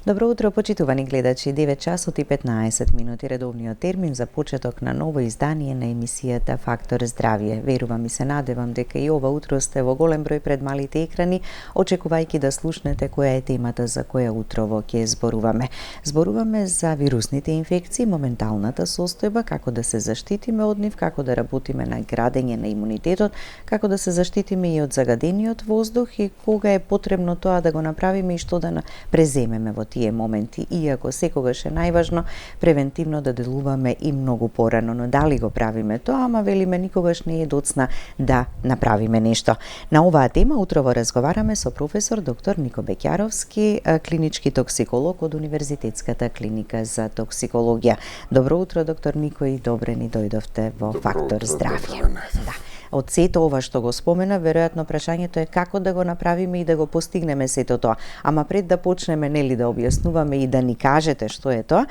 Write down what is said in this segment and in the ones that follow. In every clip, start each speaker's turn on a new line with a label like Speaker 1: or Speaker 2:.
Speaker 1: Добро утро, почитувани гледачи. 9 часот и 15 минути редовниот термин за почеток на ново издание на емисијата Фактор здравје. Верувам и се надевам дека и ова утро сте во голем број пред малите екрани, очекувајќи да слушнете која е темата за која утрово ќе зборуваме. Зборуваме за вирусните инфекции, моменталната состојба, како да се заштитиме од нив, како да работиме на градење на имунитетот, како да се заштитиме и од загадениот воздух и кога е потребно тоа да го направиме и што да преземеме во тие моменти, иако секогаш е најважно превентивно да делуваме и многу порано, но дали го правиме тоа, ама велиме никогаш не е доцна да направиме нешто. На оваа тема утрово разговараме со професор доктор Нико Беќаровски, клинички токсиколог од Универзитетската клиника за токсикологија. Добро утро, доктор Нико, и добре ни дојдовте во Фактор здравје. Да. Од сето ова што го спомена, веројатно прашањето е како да го направиме и да го постигнеме сето тоа. Ама пред да почнеме нели да објаснуваме и да ни кажете што е тоа,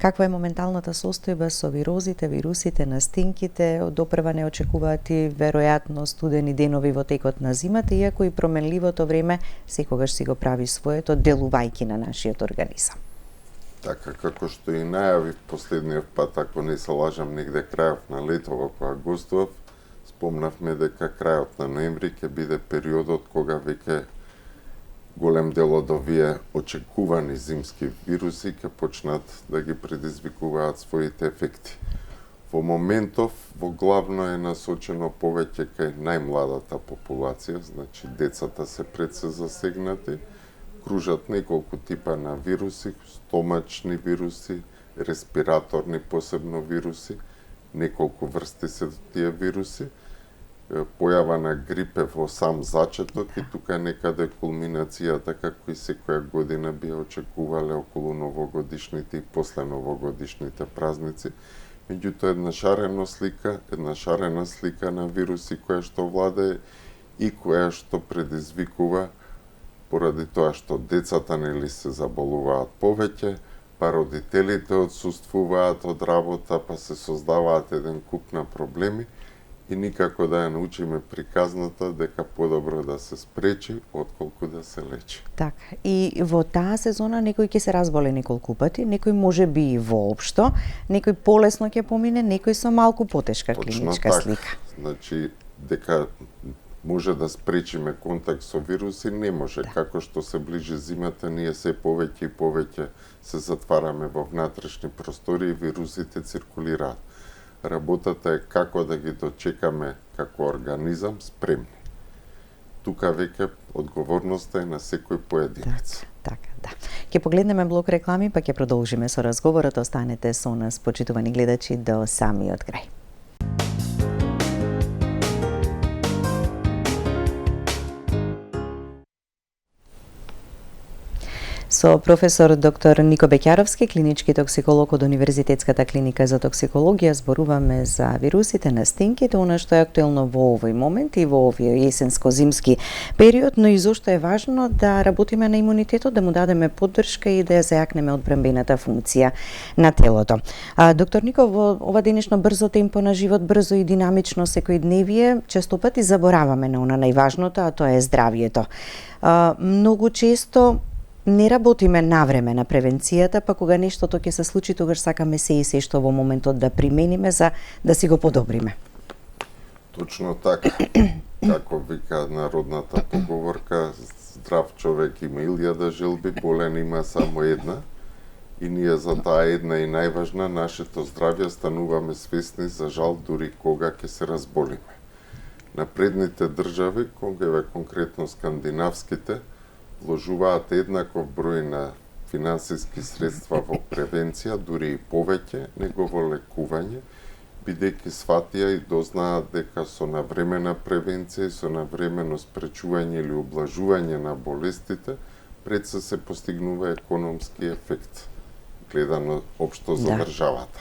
Speaker 1: каква е моменталната состојба со вирозите, вирусите, настинките, допрва не очекуваат и веројатно студени денови во текот на зимата, иако и променливото време секогаш си го прави своето, делувајќи на нашиот организам.
Speaker 2: Така како што и најавив последниот пат, ако не се лажам, негде крајот на летово кога гостував, спомнавме дека крајот на ноември ќе биде периодот кога веќе голем дел од овие очекувани зимски вируси ќе почнат да ги предизвикуваат своите ефекти. Во моментов, во главно е насочено повеќе кај најмладата популација, значи децата се пред се засегнати, кружат неколку типа на вируси, стомачни вируси, респираторни посебно вируси, неколку врсти се тие вируси, појава на грипе во сам зачеток и тука некаде кулминацијата, како и секоја година би очекувале околу новогодишните и после новогодишните празници. Меѓутоа една шарена слика на вируси која што владее и која што предизвикува поради тоа што децата нели се заболуваат повеќе, па родителите отсуствуваат од работа, па се создаваат еден куп на проблеми и никако да ја научиме приказната дека подобро да се спречи отколку да се лечи.
Speaker 1: Така, и во таа сезона некој ќе се разболе неколку пати, некој може би и воопшто, некој полесно ќе помине, некој со малку потешка клиничка слика.
Speaker 2: Значи, дека може да спречиме контакт со вируси, не може. Да. Како што се ближи зимата, ние се повеќе и повеќе се затвараме во внатрешни простори и вирусите циркулираат. Работата е како да ги дочекаме како организам спремни. Тука веќе одговорноста е на секој поединец.
Speaker 1: Така, да. Ќе погледнеме блок реклами, па ќе продолжиме со разговорот. Останете со нас, почитувани гледачи, до самиот крај. Со професор доктор Нико Беќаровски, клинички токсиколог од Универзитетската клиника за токсикологија, зборуваме за вирусите, настинките, она што е актуелно во овој момент и во овој есенско-зимски период, но и зошто е важно да работиме на имунитетот, да му дадеме поддршка и да ја зајакнеме одбранбената функција на телото. Доктор Нико, во ова денешно брзо темпо на живот, брзо и динамично секојдневие, често пати забораваме на она најважното, а тоа е здравјето. Многу често не работиме навреме на превенцијата, па кога нештото ќе се случи, тогаш сакаме се и се што во моментот да примениме за да си го подобриме.
Speaker 2: Точно така. Како вика народната поговорка, здрав човек има илјада желби, болен има само една. И ние за таа една и најважна, нашето здравје, стануваме свесни за жал дури кога ќе се разболиме. Напредните држави, конкретно скандинавските, вложуваат еднаков број на финансиски средства во превенција, дури и повеќе, него во лекување, бидејќи сватија и дознаат дека со навремена превенција и со навремено спречување или облажување на болестите, пред се постигнува економски ефект, гледано општо за државата.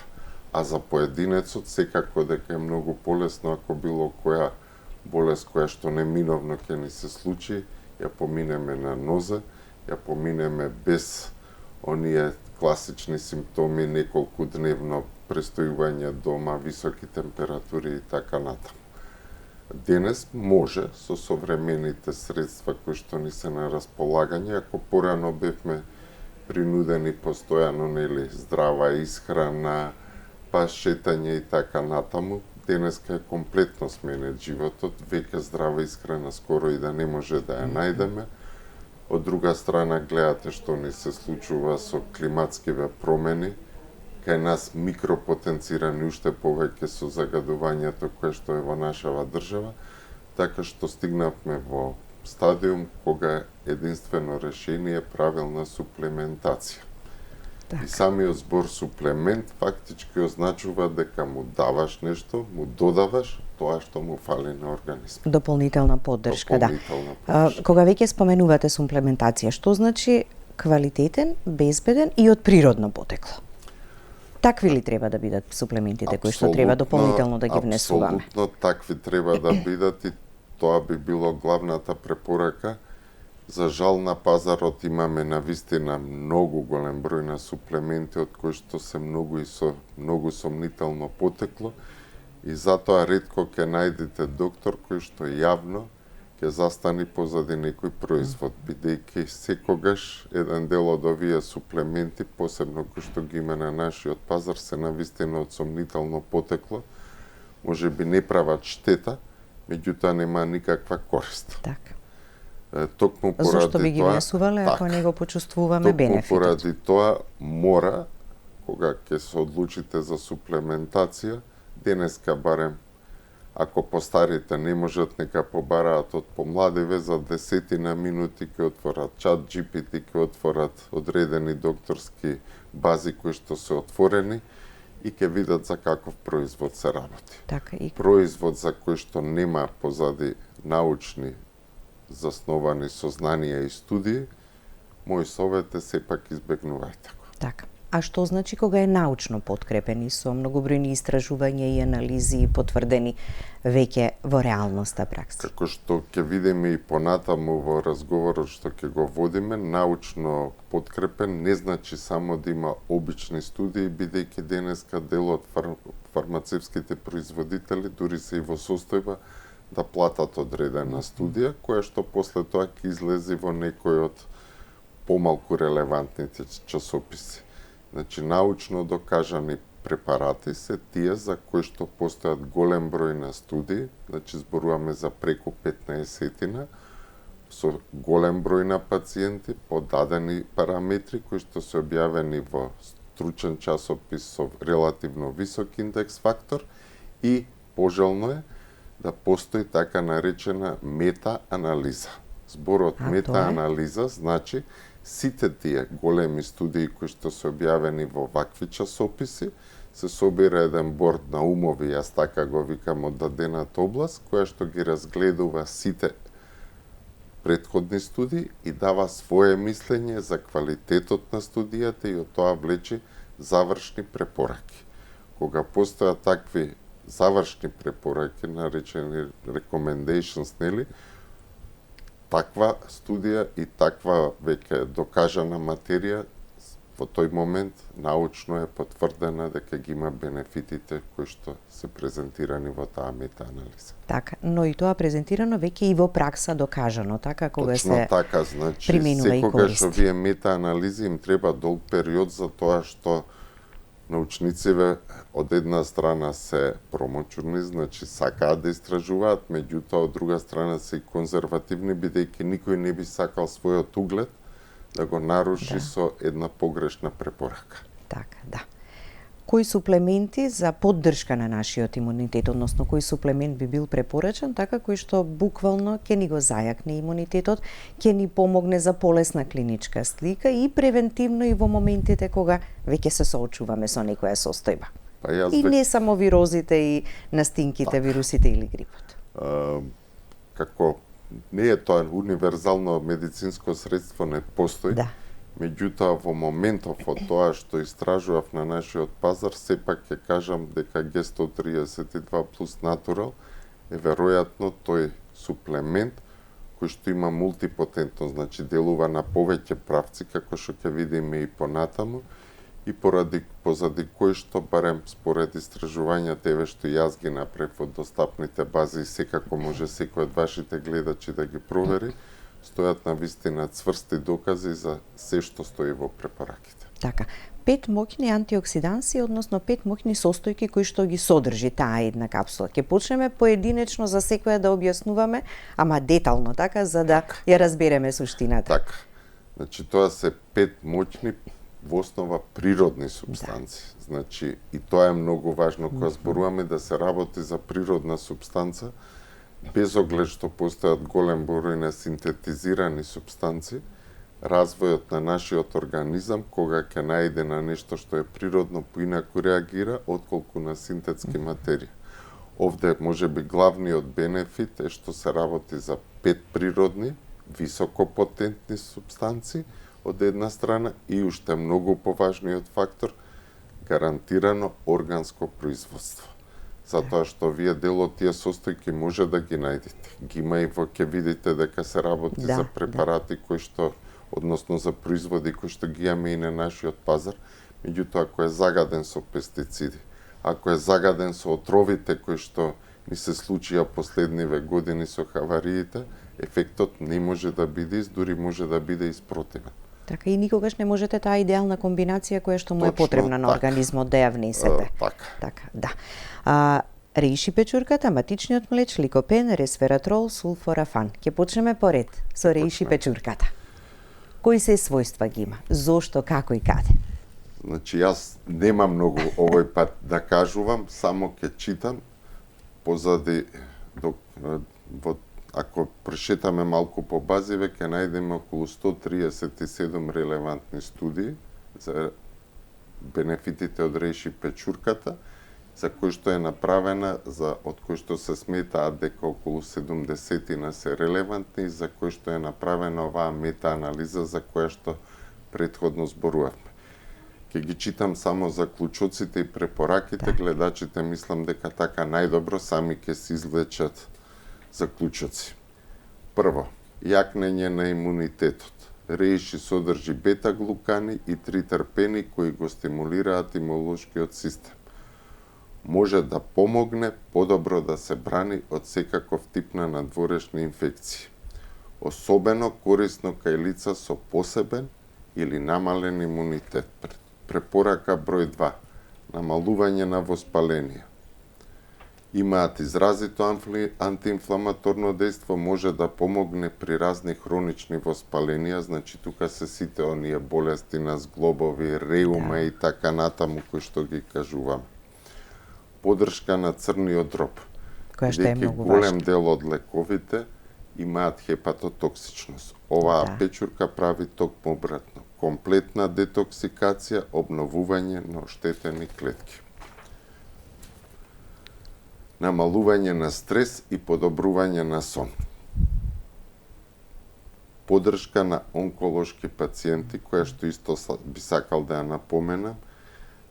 Speaker 2: А за поединецот секако дека е многу полесно ако било која болест која што неминовно ќе ни се случи, ја поминеме на ноза, ја поминеме без оние класични симптоми, неколку дневно престојување дома, високи температури и така натаму. Денес може со современите средства кои што ни се на располагање, ако порано бевме принудени постојано, нели, здрава исхрана, па шетање и така натаму. Денеска е комплетно сменет животот, веќе здрава исхрана скоро и да не може да ја најдеме. Од друга страна, гледате што ни се случува со климатскиве промени, кај нас микропотенцирани уште повеќе со загадувањето кое што е во нашава држава, така што стигнавме во стадиум кога единствено решение е правилна суплементација.
Speaker 1: Так.
Speaker 2: И самиот збор суплемент фактички означува дека му даваш нешто, му додаваш тоа што му фали на организмот.
Speaker 1: Дополнителна поддршка,
Speaker 2: Дополнителна
Speaker 1: да.
Speaker 2: поддршка.
Speaker 1: Кога веќе споменувате суплементација, што значи квалитетен, безбеден и од природно потекло? Такви ли треба да бидат суплементите кои што треба дополнително да ги внесуваме?
Speaker 2: Апсолутно такви треба да бидат и тоа би било главната препорака. За жал на пазарот имаме навистина многу голем број на суплементи од кои што се многу сомнително потекло и затоа ретко ќе најдете доктор кој што јавно ќе застани позади некој производ, бидејќи секогаш еден дел од овие суплементи, посебно кои што ги има на нашиот пазар, се навистина од сомнително потекло, можеби не прават штета, меѓутоа нема никаква корист.
Speaker 1: Така.
Speaker 2: Токму поради
Speaker 1: Зошто би ги
Speaker 2: тоа,
Speaker 1: внесувале ако
Speaker 2: така,
Speaker 1: не го почувствуваме бенефитот?
Speaker 2: Токму поради тоа мора, кога ќе се одлучите за суплементација, денеска барем, ако постарите не можат, нека побараат од помладиве, за 10 минути ќе отворат чат GPT, ќе отворат одредени докторски бази кои што се отворени и ќе видат за каков производ се работи.
Speaker 1: Така и
Speaker 2: Производ за кој што нема позади научни засновани со знанија и студии, мој совет е сепак избегнувајте го.
Speaker 1: така. А што значи кога е научно подкрепени со многобројни истражувања и анализи потврдени веќе во реалноста пракса?
Speaker 2: Како што ќе видиме и понатаму во разговорот што ќе го водиме, научно подкрепен не значи само да има обични студии, бидејќи денеска дел од фармацевските производители дури се и во состојба да платат одредена студија, која што после тоа ќе излезе во некој од помалку релевантните часописи. Значи, научно докажани препарати се тие за кои што постојат голем број на студии, значи зборуваме за преку 15 со голем број на пациенти по дадени параметри кои што се објавени во стручен часопис со релативно висок индекс фактор и пожелно е да постои така наречена мета-анализа. Зборот мета-анализа значи сите тие големи студии кои што се објавени во вакви часописи се собира еден борд на умови, јас така го викам од дадената област, која што ги разгледува сите претходни студии и дава свое мислење за квалитетот на студијата и од тоа влечи завршни препораки. Кога постојат такви завршни препораки, наречени recommendations, нели, таква студија и таква веќе докажана материја во тој момент научно е потврдена дека ги има бенефитите кои што се презентирани во таа мета-анализа.
Speaker 1: Така, но и тоа презентирано веќе и во пракса докажано, така кога
Speaker 2: Точно
Speaker 1: се
Speaker 2: така, значи
Speaker 1: применува и
Speaker 2: секогаш
Speaker 1: користи.
Speaker 2: овие мета-анализи им треба долг период за тоа што научниците од една страна се промочурни, значи сакаат да истражуваат, меѓутоа од друга страна се и конзервативни, бидејќи никој не би сакал својот углед да го наруши со една погрешна препорака.
Speaker 1: Така, да. Кои суплементи за поддршка на нашиот имунитет, односно кој суплемент би бил препорачан, така кој што буквално ќе ни го зајакне имунитетот, ќе ни помогне за полесна клиничка слика и превентивно и во моментите кога веќе се соочуваме со некоја состојба.
Speaker 2: Па јас
Speaker 1: И не само вирозите и настинките, вирусите или грипот.
Speaker 2: Како не е тоа универзално медицинско средство, не постои.
Speaker 1: Да.
Speaker 2: Меѓутоа, во моментов од тоа што истражував на нашиот пазар, сепак ќе кажам дека G132 плюс Natural е веројатно тој суплемент кој што има мултипотентност, значи делува на повеќе правци, како што ќе видиме и понатаму, и позади кој што, барем според истражувањата, еве што јас ги направив од достапните бази и секако може секој од вашите гледачи да ги провери, стојат на вистина цврсти докази за се што стои во препараките.
Speaker 1: Така, 5 моќни антиоксиданси, односно 5 моќни состојки кои што ги содржи таа една капсула. Ќе почнеме поединечно за секоја да објаснуваме, ама детално, така, за да ја разбереме суштината.
Speaker 2: Така. Значи, тоа се 5 моќни во основа природни супстанци. Да. Значи, и тоа е многу важно кога зборуваме да се работи за природна супстанца, без оглед што постојат голем број на синтетизирани супстанци, развојот на нашиот организам, кога ќе најде на нешто што е природно, поинаку реагира, отколку на синтетски материја. Овде, можеби, главниот бенефит е што се работи за 5 природни, високопотентни супстанци, од една страна, и уште многу поважниот фактор, гарантирано органско производство. Затоа што вие дел од тие состојки може да ги најдете. Ги има и во, ќе видите дека се работи за препарати кои што, односно за производи кои што ги имаме и на нашиот пазар, меѓутоа ако е загаден со пестициди, ако е загаден со отровите кои што ни се случија последниве години со хавариите, ефектот не може да биде, дури може да биде испротивен.
Speaker 1: Така, и никогаш не можете таа идеална комбинација која што му е потребна на организмот да ја внесете. Така, да. Реиши печурката, матичниот млеч, ликопен, ресвератрол, сулфорафан. Ќе почнеме по ред со реиши печурката. Кои се својства ги има? Зошто, како и каде?
Speaker 2: Значи, јас нема многу овој пат да кажувам, само ќе читам, позади, ако прошетаме малку по базиве, ќе најдеме околу 137 релевантни студии за бенефитите од реиши печурката, за кои што е направена, од кои што се сметаат дека околу 70 се релевантни и за кои што е направена оваа мета-анализа за која што претходно зборувавме. Ќе ги читам само заклучоците и препораките, гледачите мислам дека така најдобро сами ќе се извлечат заклучоци. Прво, јакнење на имунитетот. Реиши содржи бета-глукани и тритерпени кои го стимулираат имунолошкиот систем. Може да помогне подобро да се брани од секаков тип на надворешни инфекции. Особено корисно кај лица со посебен или намален имунитет. Препорака број 2. Намалување на воспаление. Имаат изразито антиинфламаторно дејство, може да помогне при разни хронични воспаленија, значи тука се сите оние болести на зглобови, реума и така натаму кои што ги кажувам. Подршка на црниот дроб.
Speaker 1: Која што е многу важна.
Speaker 2: Голем дел од лековите имаат хепатотоксичност. Оваа печурка прави токму обратно. Комплетна детоксикација, обновување на оштетени клетки. Намалување на стрес и подобрување на сон. Подршка на онколошки пациенти, која што исто би сакал да ја напоменам,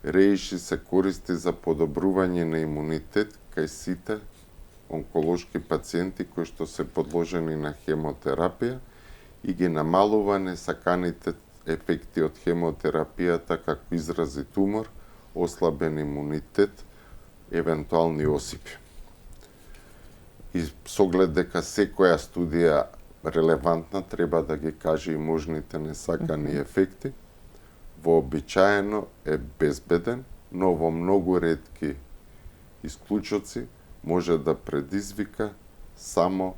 Speaker 2: реиши се користи за подобрување на имунитет кај сите онколошки пациенти кои што се подложени на хемотерапија и ги намалува несаканите ефекти од хемотерапијата како изрази тумор, ослабен имунитет, евентуални осипи. И со оглед дека секоја студија релевантна треба да ги каже и можните несакани ефекти, вообичаено е безбеден, но во многу ретки исклучоци може да предизвика само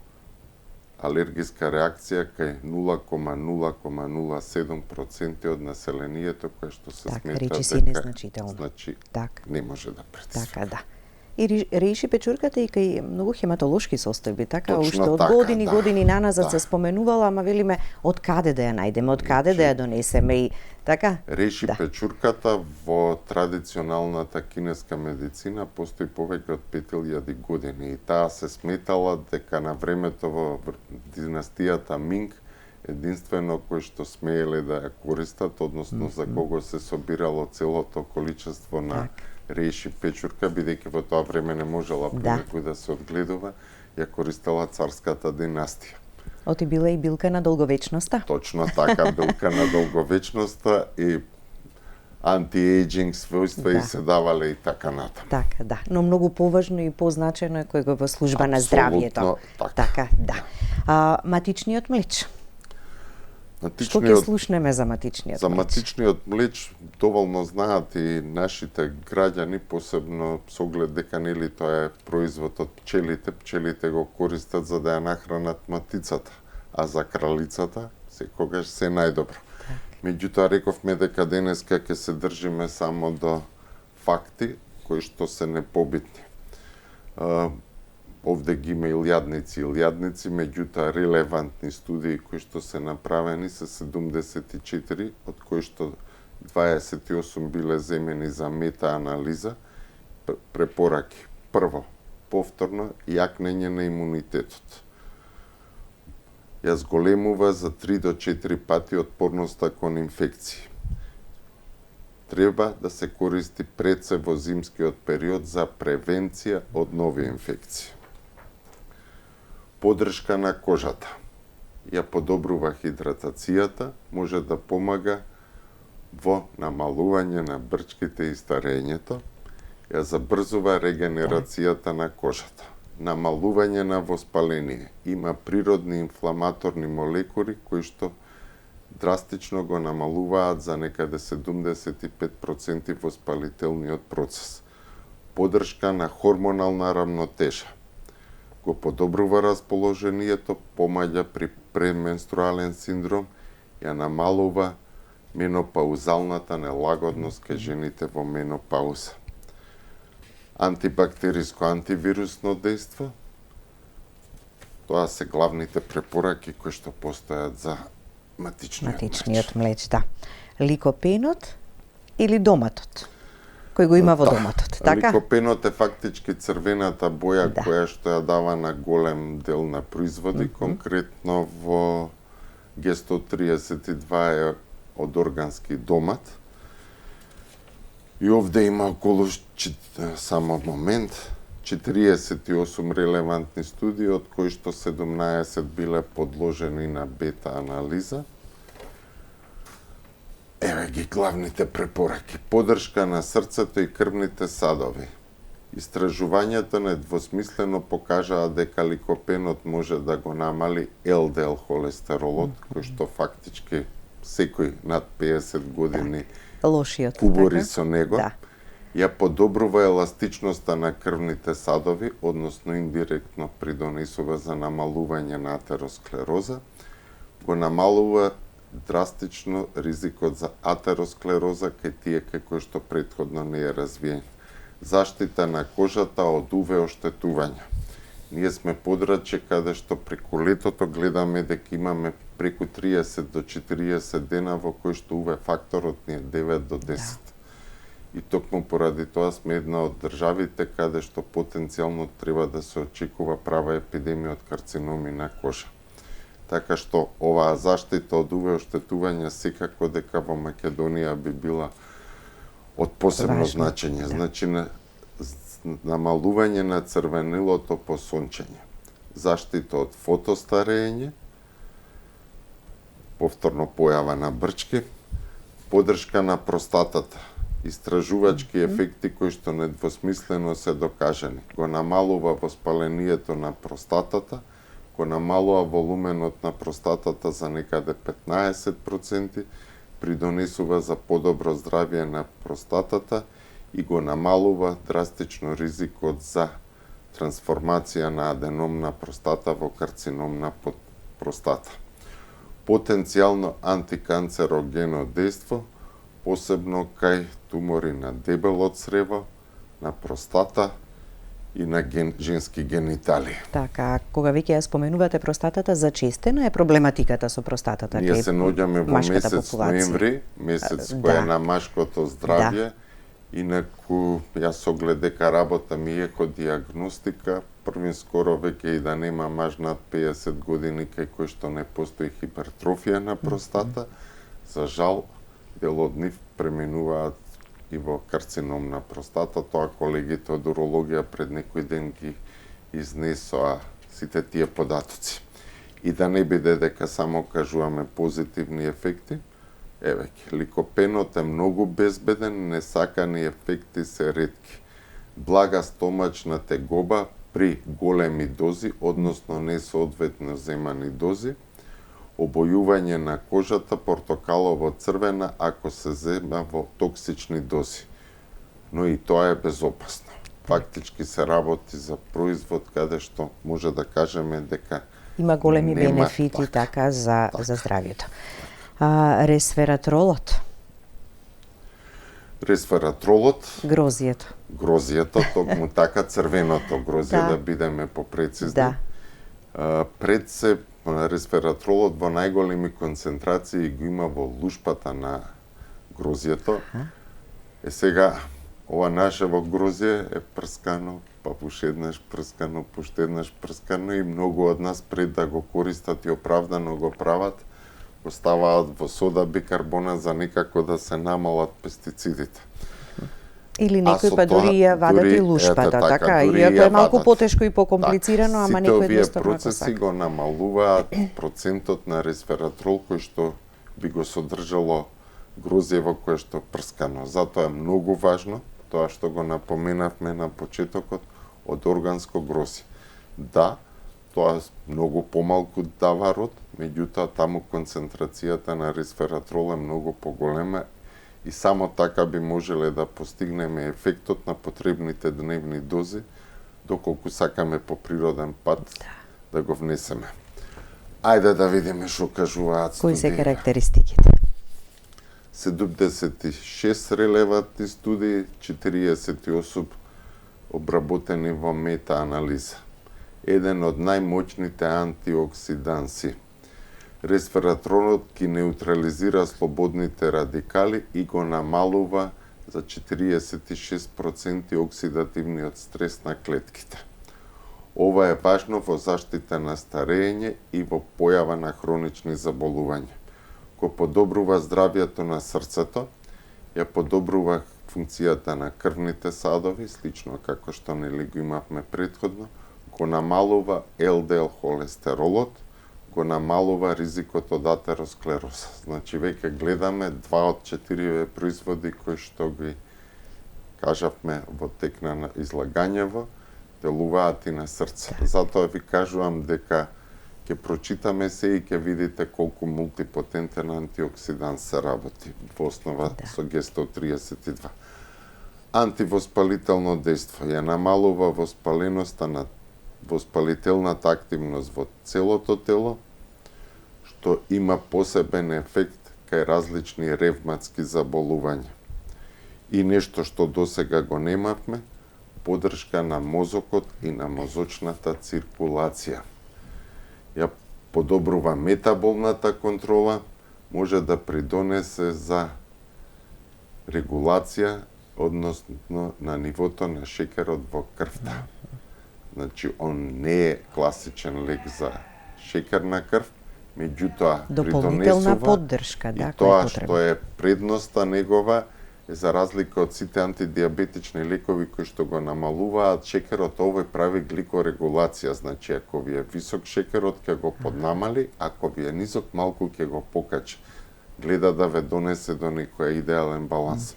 Speaker 2: алергиска реакција кај 0,007% од населението кое што се смета дека
Speaker 1: незначително.
Speaker 2: Значи не може да предизвика.
Speaker 1: Така, да. И реиши печурката и кај многу хематолошки состојби, така, уште од години наназад се споменувала, ама велиме од каде да ја најдеме, од каде да ја донесеме и така.
Speaker 2: Реиши печурката во традиционалната кинеска медицина постои повеќе од 5000 години и таа се сметала дека на времето во династијата Минг единствено кој што смееле да ја користат, односно за кого се собирало целото количество на реиши печурка, бидејќи во тоа време не можела понекој да се одгледува, ја користела царската династија.
Speaker 1: Оти била и билка на долговечноста.
Speaker 2: Точно така, билка на долговечноста и анти-ејджинг својства и се давале и така натаму.
Speaker 1: Така, да. Но многу поважно и позначено е кој го во служба на здравјето.
Speaker 2: Така,
Speaker 1: да. Матичниот млеч. Што ќе слушнеме за матичниот
Speaker 2: За
Speaker 1: млеч?
Speaker 2: матичниот млеч доволно знаат и нашите граѓани, посебно со оглед дека нели тоа е производ од пчелите. Пчелите го користат за да ја нахранат матицата, а за кралицата секогаш се најдобро. Меѓутоа рековме дека денеска ќе се држиме само до факти кои што се непобитни. Овде ги има илјадници, меѓутоа релевантни студии кои што се направени се 74, од кои што 28 биле земени за мета-анализа. Препораки. Прво, повторно јакнење на имунитетот. Ја зголемува за 3 до 4 пати отпорноста кон инфекции. Треба да се користи пред се во зимскиот период за превенција од нови инфекции. Подршка на кожата. Ја подобрува хидратацијата, може да помага во намалување на брчките и старењето, ја забрзува регенерацијата на кожата, намалување на воспаление. Има природни инфламаторни молекули кои што драстично го намалуваат за некаде 75% воспалителниот процес. Подршка на хормонална рамнотежа. Го подобрува расположението, помаѓа при пременструален синдром, ја намалува менопаузалната нелагодност кај жените во менопауза. Антибактериско антивирусно дејство. Тоа се главните препораки кои што постојат за матичниот
Speaker 1: млеч, да. Ликопенот или доматот? Кој го има во доматот, така?
Speaker 2: Ликопенот е фактички црвената боја која што ја дава на голем дел на производи, конкретно во Г132 е од органски домат. И овде има околу 48 релевантни студии, од кои што 17 биле подложени на бета-анализа. Еве ги главните препораки. Подршка на срцето и крвните садови. Истражувањата недвосмислено покажаа дека ликопенот може да го намали ЛДЛ холестеролот, кој што фактички секој над 50 години
Speaker 1: лошиот
Speaker 2: кубори со него. Ја подобрува еластичноста на крвните садови, односно индиректно придонесува за намалување на атеросклероза, го намалува драстично ризикот за атеросклероза кај тие кои што претходно не е развиен. Заштита на кожата од УВ оштетувања. Ние сме подрачје каде што преку летото гледаме дека имаме преку 30 до 40 дена во кои што УВ факторот ни е 9 до 10. И токму поради тоа сме една од државите каде што потенцијално треба да се очекува права епидемија од карциноми на кожа. Така што оваа заштита од УВ оштетување секако дека во Македонија би била од посебно значење. Значи намалување на црвенилото по сончење, заштита од фотостарење, повторно појава на брчки, подршка на простатата, истражувачки ефекти кои што недвосмислено се докажани. Го намалува воспалението на простатата, го намалува волуменот на простатата за некаде 15%, придонесува за подобро здравје на простатата и го намалува драстично ризикот за трансформација на аденомна простата во карцином на простата. Потенцијално антиканцерогено дејство, посебно кај тумори на дебело црево, на простата и на женски гениталии.
Speaker 1: Така, кога веќе ја споменувате простатата, зачестена е проблематиката со простатата?
Speaker 2: Ние се наоѓаме во месец ноември, месец кој е на машкото здравје, инаку јас оглед дека работа ми е како диагностика, првин скоро веќе и да нема маж над 50 години кај кој што не постои хипертрофија на простата, за жал, дел од нив преминуваат и во карцином на простата. Тоа колегите од урологија пред некој ден ги изнесоа сите тие податоци. И да не биде дека само кажуваме позитивни ефекти, еве, ликопенот е многу безбеден, несакани ефекти се ретки. Блага стомачна тегоба при големи дози, односно несоодветно земани дози, обојување на кожата портокалово-црвена ако се зема во токсични дози. Но и тоа е безопасно. Фактички се работи за производ каде што може да кажеме дека
Speaker 1: има големи
Speaker 2: нема
Speaker 1: бенефити така за здравјето. Ресвератролот,
Speaker 2: грозието, токму така црвеното грозие, да бидеме попрецизни.
Speaker 1: Да.
Speaker 2: Пред се ресвератролот во најголеми концентрации го има во лушпата на грозието. Сега ова нашево грозие е прскано, па пушеднаш прскано, пуштеднаш прскано и многу од нас пред да го користат и оправдано го прават, го ставаат во сода бикарбонат за некако да се намалат пестицидите.
Speaker 1: Или некој па дури ја вадат и лушпата, така, иако е малку потешко и покомплицирано, ама некој едноставно го сака.
Speaker 2: Сите овие процеси го намалуваат процентот на ресвератрол кој што би го содржало грозиево кое што прскано. Затоа е многу важно тоа што го напоменавме на почетокот од органско грозие. Да, тоа е многу помалку дава род, меѓутоа таму концентрацијата на ресвератрол е многу поголема и само така би можеле да постигнеме ефектот на потребните дневни дози, доколку сакаме по природен пат да го внесеме. Ајде да видиме што кажуваат студии.
Speaker 1: Кои се карактеристиките?
Speaker 2: 76 релевантни студии, 48 обработени во мета-анализа. Еден од најмоćните антиоксиданси. Ресвератролот ги неутрализира слободните радикали и го намалува за 46% оксидативниот стрес на клетките. Ова е важно во заштита на старење и во појава на хронични заболувања. Го подобрува здравјето на срцето, ја подобрува функцијата на крвните садови, слично како што нели го имавме претходно, го намалува ЛДЛ холестеролот, го намалува ризикот од атеросклероза. Значи, веќе гледаме 2 од 4 производи кои што ги кажавме во текна на излагањево, делуваат и на срце. Затоа ви кажувам дека ќе прочитаме се и ќе видите колку мултипотентен антиоксидант се работи во основа со Г132. Антивоспалително дејство ја намалува воспалителната активност во целото тело, што има посебен ефект кај различни ревматски заболувања. И нешто што досега го немавме, поддршка на мозокот и на мозочната циркулација. Ја подобрува метаболната контрола, може да придонесе за регулација, односно на нивото на шекерот во крвта. Значи, он не е класичен лек за шекерна крв, меѓутоа
Speaker 1: дополнителна поддршка, да,
Speaker 2: и тоа што е предноста негова, за разлика од сите антидиабетични лекови кои што го намалуваат шекерот, овој прави гликорегулација, значи ако ви е висок шекерот ќе го поднамали, ако ви е низок малку ќе го покачи. Гледа да ве донесе до некој идеален баланс.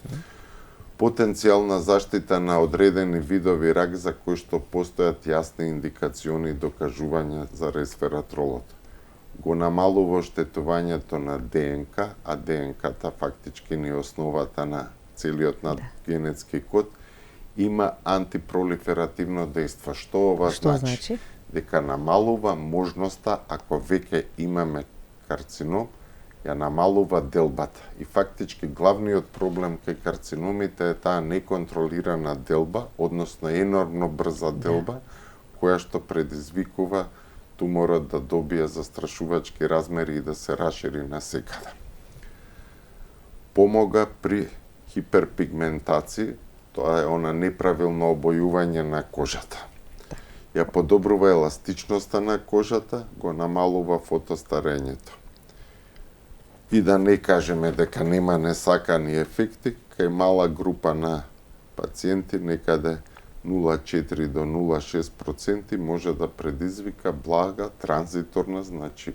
Speaker 2: Потенцијална заштита на одредени видови рак за кои што постојат јасни индикациони и докажувања за ресвератролот. Го намалува оштетувањето на ДНК, а ДНК-та фактички не е основата на целиот генетски код, има антипролиферативно дејство. Што ова значи? Дека намалува можноста, ако веќе имаме карцином, ја намалува делбата. И фактички главниот проблем кај карциномите е таа неконтролирана делба, односно енормно брза делба, која што предизвикува туморот да добие застрашувачки размери и да се расшири насекаде. Помога при хиперпигментација, тоа е она неправилно обојување на кожата. Ја подобрува еластичноста на кожата, го намалува фотостарењето. И да не кажеме дека нема несакани ефекти, кај мала група на пациенти, некаде 0,4 до 0,6% може да предизвика блага транзиторна, значи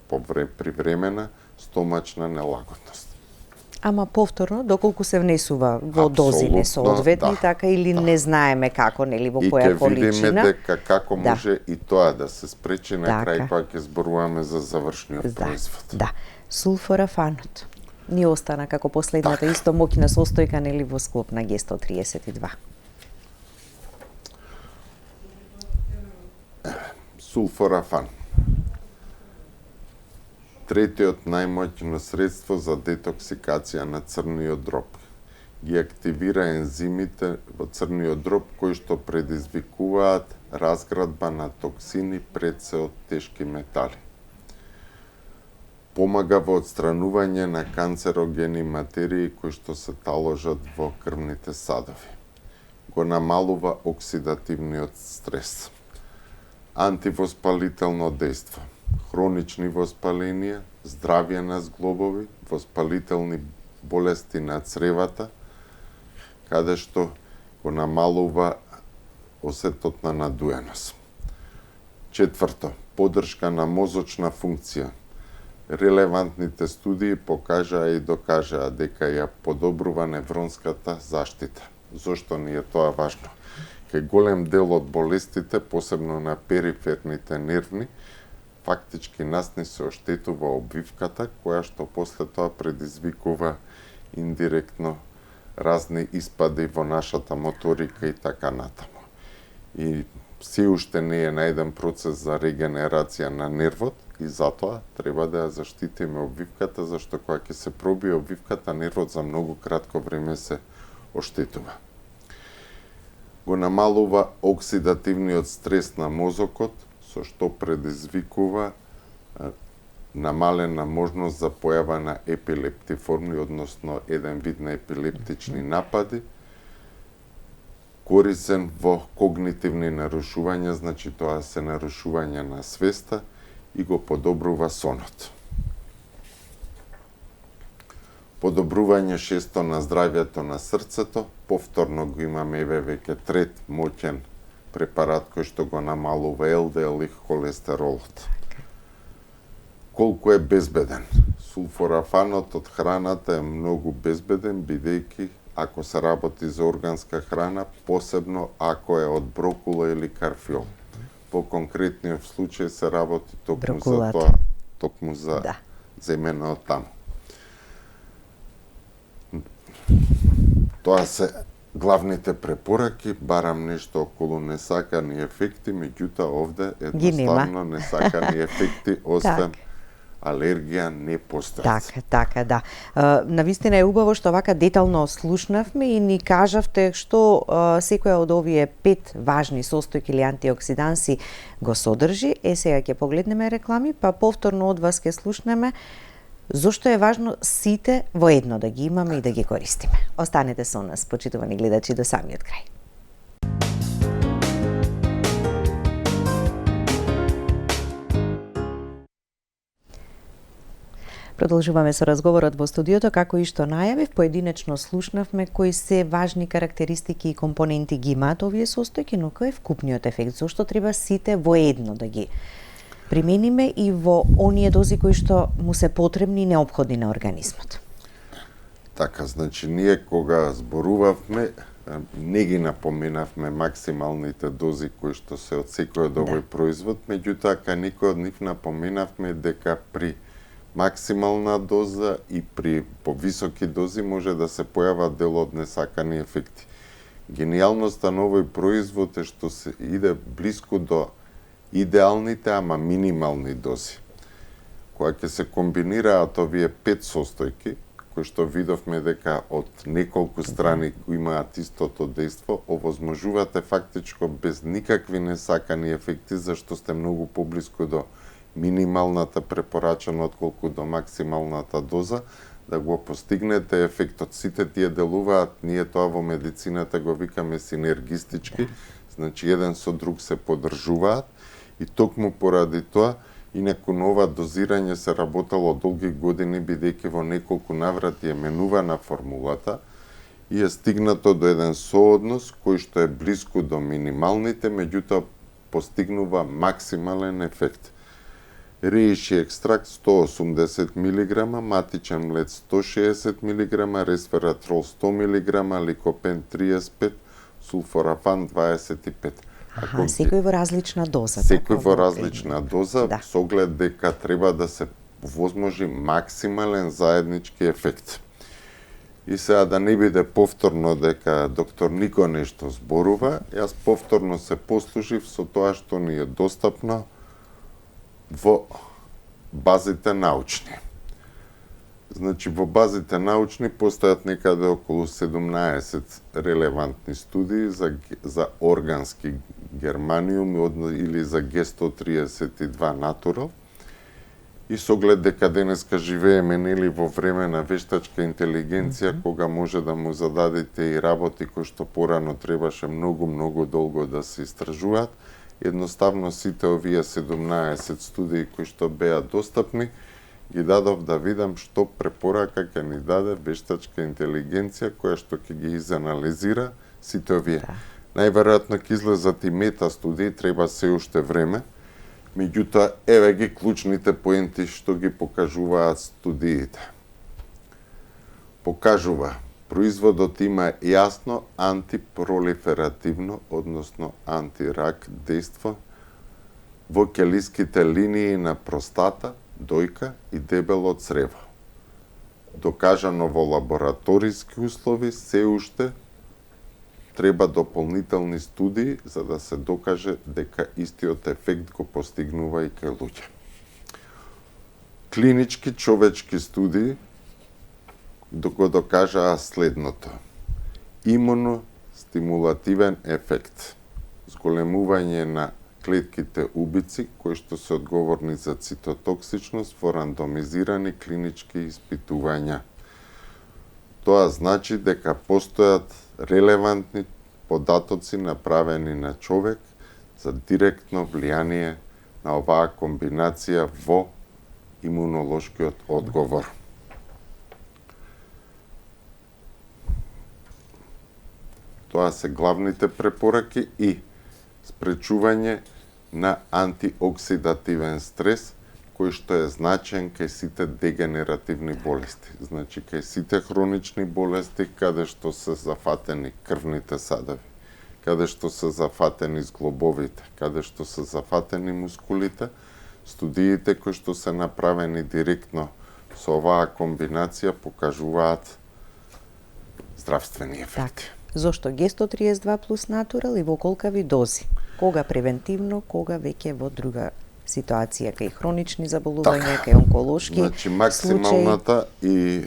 Speaker 2: привремена стомачна нелагодност.
Speaker 1: Ама повторно, доколку се внесува во дози несоодветни, така или не знаеме како, нели, во која количина.
Speaker 2: И ќе видиме дека како може и тоа да се спречи на крај кога ќе зборуваме за завршниот производ.
Speaker 1: Да, сулфорафанот ни остана како последната исто моќна состојка, нели, во склоп на Г132.
Speaker 2: Сулфорафан. Третиот најмоќно средство за детоксикација на црниот дроб. Ги активира ензимите во црниот дроб кои што предизвикуваат разградба на токсини пред се од тешки метали. Помага во отстранување на канцерогени материи кои што се таложат во крвните садови. Го намалува оксидативниот стрес. Антивоспалително дејство. Хронични воспаленија, здравје на зглобови, воспалителни болести на цревата, каде што го намалува осетот на надуеност. Четврто, поддршка на мозочна функција. Релевантните студии покажаа и докажаа дека ја подобрува невронската заштита. Зошто ни е тоа важно? Кај голем дел од болестите, посебно на периферните нервни, фактички нас не се оштетува обвивката, која што после тоа предизвикува индиректно разни испади во нашата моторика и така натаму. И се уште не е најден процес за регенерација на нервот и затоа треба да ја заштитиме обвивката, зашто кога ќе се пробие обвивката, нервот за многу кратко време се оштетува. Го намалува оксидативниот стрес на мозокот, со што предизвикува намалена можност за појава на епилептиформи, односно еден вид на епилептични напади, корисен во когнитивни нарушувања, значи тоа се нарушување на свеста и го подобрува сонот. Подобрување шесто на здравјето на срцето, повторно го имаме еве веќе трет моќен препарат кој што го намалува ЛДЛ и холестеролот. Колку е безбеден? Сулфорафанот од храната е многу безбеден, бидејќи ако се работи за органска храна, посебно ако е од брокула или карфиол. По конкретниот случај се работи токму за тоа, токму за земено од таму. Тоа се главните препораки, барам нешто околу несакани ефекти, меѓутоа овде едноставно несакани ефекти, освен алергија, не постојат.
Speaker 1: Така, да. Навистина е убаво што вака детално слушнавме и ни кажавте што секоја од овие 5 важни состојки или антиоксиданси го содржи. Сега ќе погледнеме реклами, па повторно од вас ќе слушнеме зошто е важно сите во едно да ги имаме и да ги користиме. Останете со нас, почитувани гледачи, до самиот крај. Продолжуваме со разговорот во студиото, како и што најавив, поединечно слушнавме кои се важни карактеристики и компоненти ги имаат овие состојки, но кој е вкупниот ефект, зошто треба сите во едно да ги примениме и во оние дози кои што му се потребни и неопходни на организмот.
Speaker 2: Така, значи ние кога зборувавме, не ги напоменавме максималните дози кои што се од секој од овој производ, меѓутоа кај некој од нив напоменавме дека при максимална доза и при повисоки дози може да се појават дел од несакани ефекти. Гениалноста на овој производ е што се иде блиску до идеалните, ама минимални дози. Кога ќе се комбинираат овие 5 состојки, кои што видовме дека од неколку страни имаат истото дејство, овозможувате фактичко без никакви несакани ефекти, зашто сте многу поблиску до минималната препорачана отколку до максималната доза, да го постигнете ефектот. Сите тие делуваат, ние тоа во медицината го викаме синергистички, значи еден со друг се поддржуваат и токму поради тоа, инаку на ова дозирање се работело долги години, бидејќи во неколку наврати е менувана формулата и е стигнато до еден сооднос кој што е блиску до минималните, меѓутоа постигнува максимален ефект. рејши екстракт 180 мг, матичен млет 160 мг, ресвератрол 100 мг, ликопен 35, сулфорафан 25.
Speaker 1: Секој во различна доза.
Speaker 2: Секој во различна доза,
Speaker 1: да.
Speaker 2: со оглед дека треба да се возможи максимален заеднички ефект. И сега да не биде повторно дека доктор Нико нешто зборува, јас повторно се послужив со тоа што ни е достапно во базите научни. Значи, во базите научни постојат некаде околу 17 релевантни студии за органски германиум или за Г132 натурал. И со оглед дека денеска живееме нели во време на вештачка интелигенција, кога може да му зададете и работи кои што порано требаше многу долго да се истражуваат, едноставно сите овие 17 студии кои што беа достапни, ги дадов да видам што препорака ќе ни даде вештачка интелигенција која што ќе ги изанализира сите овие. Најверојатно ќе излезат и мета студии, треба се уште време. Меѓутоа, еве ги клучните поенти што ги покажуваат студиите. Покажува, производот има јасно антипролиферативно, односно антирак дејство во келиските линии на простата, дојка и дебело црево. Докажано во лабораториски услови, се уште треба дополнителни студии за да се докаже дека истиот ефект го постигнува и кај луѓе. Клинички човечки студии го докажаа следното. Имуностимулативен ефект, зголемување на клетките убици кои што се одговорни за цитотоксичност во рандомизирани клинички испитувања. Тоа значи дека постојат релевантни податоци направени на човек за директно влијание на оваа комбинација во имунолошкиот одговор. Тоа се главните препораки и спречување на антиоксидативен стрес, кој што е значен кај сите дегенеративни болести. Значи, кај сите хронични болести, каде што се зафатени крвните садови, каде што се зафатени зглобовите, каде што се зафатени мускулите, студиите кои што се направени директно со оваа комбинација покажуваат здравствени ефекти.
Speaker 1: Зошто Г132 плюс натурал и во колкави дози? Кога превентивно, кога веќе во друга ситуација, кај хронични заболувања, кај онколошки
Speaker 2: значи, максималната и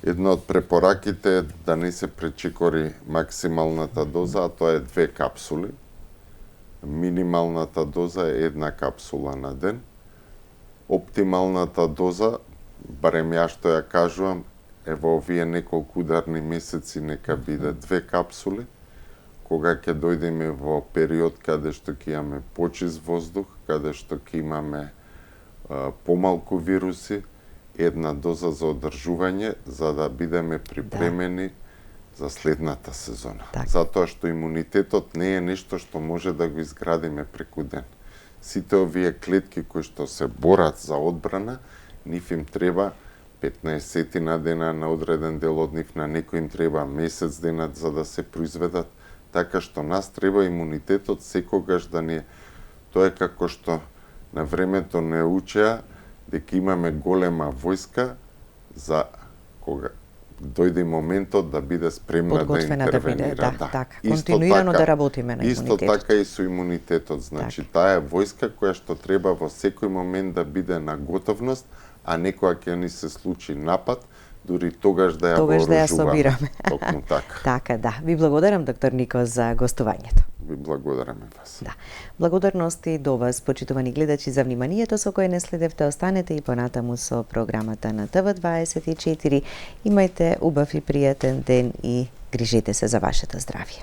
Speaker 2: една од препораките е да не се пречекори максималната доза, а тоа е 2 капсули. Минималната доза е 1 капсула на ден. Оптималната доза, барем ја што ја кажувам, е во овие неколку ударни месеци нека биде 2 капсули. Кога ќе дојдеме во период каде што ќе имаме почист воздух, каде што ќе имаме помалку вируси, 1 доза за одржување, за да бидеме припремени за следната сезона. Затоа што имунитетот не е нешто што може да го изградиме преку ден. Сите овие клетки кои што се борат за одбрана, нив им треба 15 на дена, на одреден дел од нив, на некој им треба месец денат за да се произведат, така што нас треба имунитетот секогаш да ни... Тоа е како што на времето не учеа дека имаме голема војска за кога дојде моментот да биде спремна да интервенира.
Speaker 1: Континуирано да работиме на имунитетот.
Speaker 2: Исто така и со имунитетот. Значи, таа е војска која што треба во секој момент да биде на готовност, а некоја ќе ни се случи напад, дури тогаш да ја вооружуваме. Токму така.
Speaker 1: Така, да. Ви благодарам, доктор Нико, за гостувањето.
Speaker 2: Ви благодараме вас.
Speaker 1: Да. Благодарности до вас, почитувани гледачи, за вниманието со кое не следевте. Останете и понатаму со програмата на ТВ24. Имајте убав и пријатен ден и грижете се за вашето здравје.